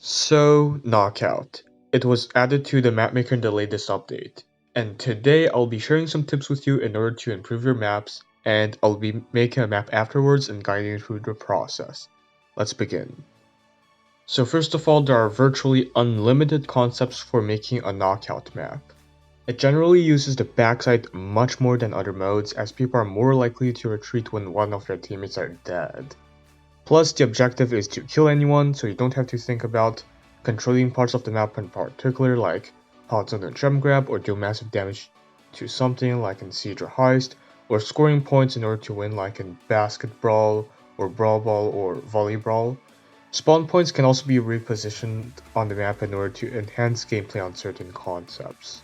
So, Knockout. It was added to the Mapmaker in the latest update, and today I'll be sharing some tips with you in order to improve your maps, and I'll be making a map afterwards and guiding you through the process. Let's begin. So first of all, there are virtually unlimited concepts for making a Knockout map. It generally uses the backside much more than other modes, as people are more likely to retreat when one of their teammates are dead. Plus, the objective is to kill anyone, so you don't have to think about controlling parts of the map in particular, like pods on a gem grab, or do massive damage to something like in Siege or Heist, or scoring points in order to win like in Basket Brawl, or Brawl Ball, or Volley Brawl. Spawn points can also be repositioned on the map in order to enhance gameplay on certain concepts.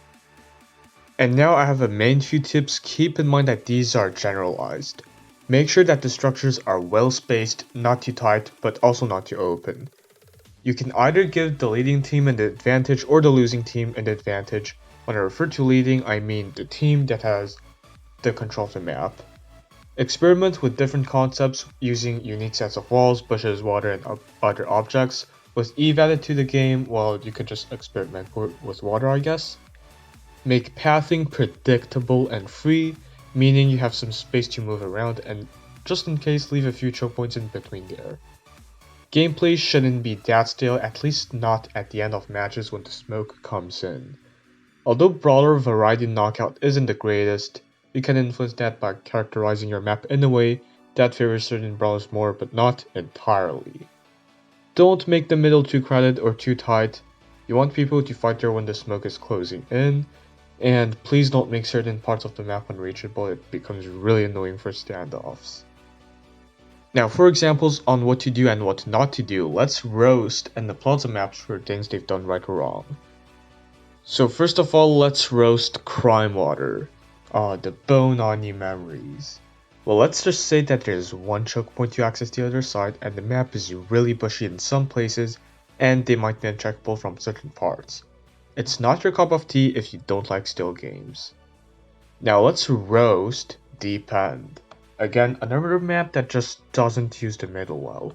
And now I have a main few tips. Keep in mind that these are generalized. Make sure that the structures are well spaced, not too tight, but also not too open. You can either give the leading team an advantage or the losing team an advantage. When I refer to leading, I mean the team that has the control of the map. Experiment with different concepts using unique sets of walls, bushes, water, and other objects. With Eve added to the game, well, you could just experiment with water, I guess. Make pathing predictable and free, meaning you have some space to move around and just in case leave a few choke points in between there. Gameplay shouldn't be that stale, at least not at the end of matches when the smoke comes in. Although Brawler Variety Knockout isn't the greatest, you can influence that by characterizing your map in a way that favors certain brawlers more but not entirely. Don't make the middle too crowded or too tight. You want people to fight there when the smoke is closing in, and please don't make certain parts of the map unreachable, it becomes really annoying for standoffs. Now for examples on what to do and what not to do, let's roast and applaud some maps for things they've done right or wrong. So first of all, let's roast Crimewater. The bone on you memories. Well, let's just say that there's one choke point to access the other side, and the map is really bushy in some places, and they might be uncheckable from certain parts. It's not your cup of tea if you don't like still games. Now let's roast Deep End. Again, another map that just doesn't use the middle well.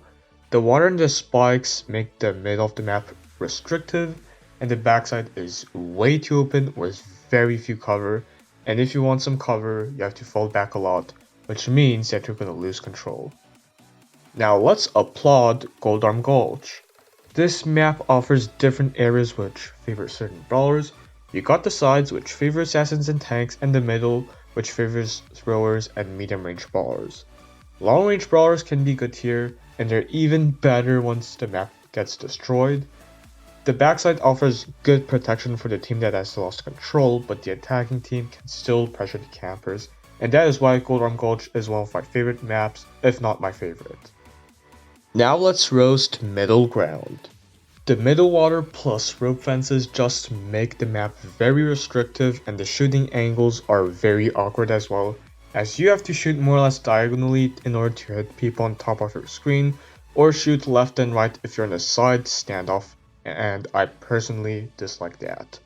The water and the spikes make the middle of the map restrictive, and the backside is way too open with very few cover, and if you want some cover, you have to fall back a lot, which means that you're gonna lose control. Now let's applaud Goldarm Gulch. This map offers different areas which favor certain brawlers. You got the sides which favor assassins and tanks, and the middle which favors throwers and medium range brawlers. Long range brawlers can be good here, and they're even better once the map gets destroyed. The backside offers good protection for the team that has lost control, but the attacking team can still pressure the campers, and that is why Goldarm Gulch is one of my favorite maps, if not my favorite. Now let's roast Middle Ground. The middle water plus rope fences just make the map very restrictive, and the shooting angles are very awkward as well, as you have to shoot more or less diagonally in order to hit people on top of your screen, or shoot left and right if you're in a side standoff, and I personally dislike that.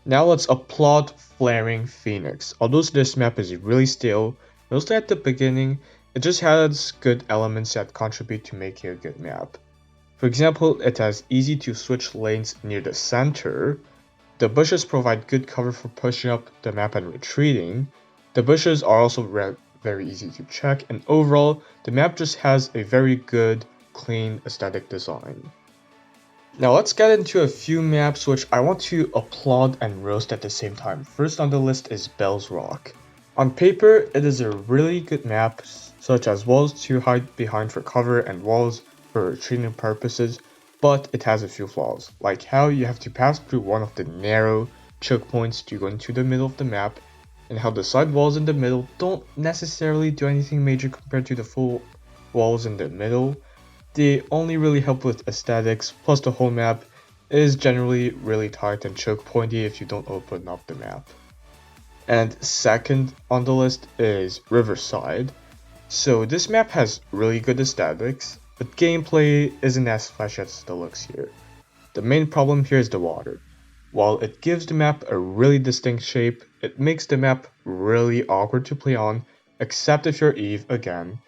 Now let's applaud Flaring Phoenix. Although this map is really stale, mostly at the beginning, it just has good elements that contribute to making a good map. For example, it has easy to switch lanes near the center. The bushes provide good cover for pushing up the map and retreating. The bushes are also very easy to check, and overall, the map just has a very good, clean aesthetic design. Now let's get into a few maps which I want to applaud and roast at the same time. First on the list is Belle's Rock. On paper, it is a really good map, such as walls to hide behind for cover and walls for retreating purposes, but it has a few flaws, like how you have to pass through one of the narrow choke points to go into the middle of the map, and how the side walls in the middle don't necessarily do anything major compared to the full walls in the middle. They only really help with aesthetics, plus the whole map is generally really tight and choke pointy if you don't open up the map. And second on the list is Riverside. So this map has really good aesthetics, but gameplay isn't as flashy as the looks here. The main problem here is the water. While it gives the map a really distinct shape, it makes the map really awkward to play on, except if you're Eve again,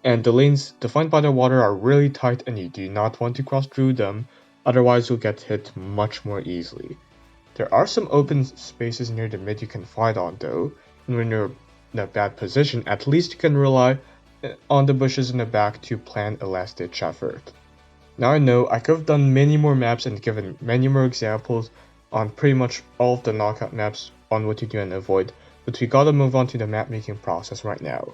and the lanes defined by the water are really tight and you do not want to cross through them, otherwise you'll get hit much more easily. There are some open spaces near the mid you can fight on though, and when you're in a bad position, at least you can rely on the bushes in the back to plan a last-ditch effort. Now I know I could have done many more maps and given many more examples on pretty much all of the knockout maps on what to do and avoid, but we gotta move on to the map making process right now.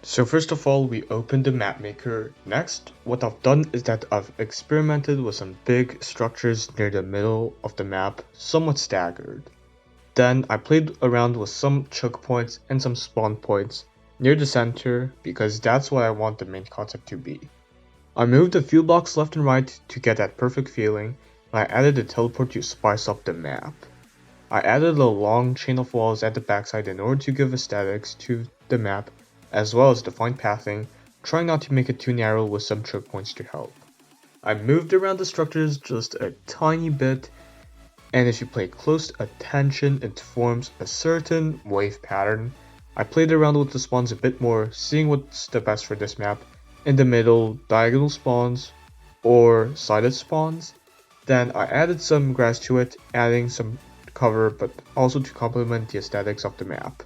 So first of all, we open the mapmaker. Next, what I've done is that I've experimented with some big structures near the middle of the map, somewhat staggered. Then I played around with some choke points and some spawn points near the center because that's what I want the main concept to be. I moved a few blocks left and right to get that perfect feeling, and I added a teleport to spice up the map. I added a long chain of walls at the backside in order to give aesthetics to the map, as well as defined pathing, trying not to make it too narrow with some choke points to help. I moved around the structures just a tiny bit, and if you pay close attention, it forms a certain wave pattern. I played around with the spawns a bit more, seeing what's the best for this map. In the middle, diagonal spawns, or sided spawns. Then I added some grass to it, adding some cover but also to complement the aesthetics of the map.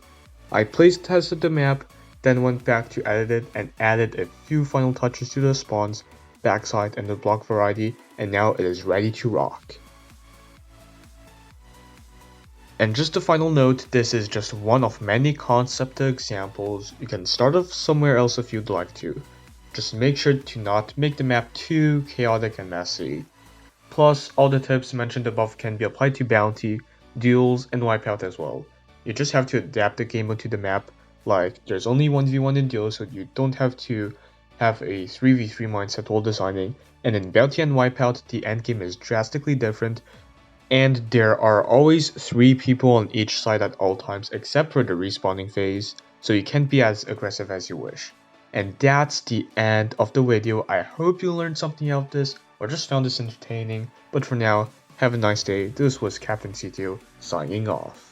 I placed tested the map, then went back to edit it and added a few final touches to the spawns, backside and the block variety, and now it is ready to rock. And just a final note, this is just one of many concept examples. You can start off somewhere else if you'd like to. Just make sure to not make the map too chaotic and messy. Plus, all the tips mentioned above can be applied to Bounty, Duels, and Wipeout as well. You just have to adapt the game mode to the map, like there's only 1v1 in Duels, so you don't have to have a 3v3 mindset while designing, and in Bounty and Wipeout, the endgame is drastically different, and there are always 3 people on each side at all times except for the respawning phase, so you can't be as aggressive as you wish. And that's the end of the video. I hope you learned something out of this or just found this entertaining, but for now, have a nice day. This was Captain CTO signing off.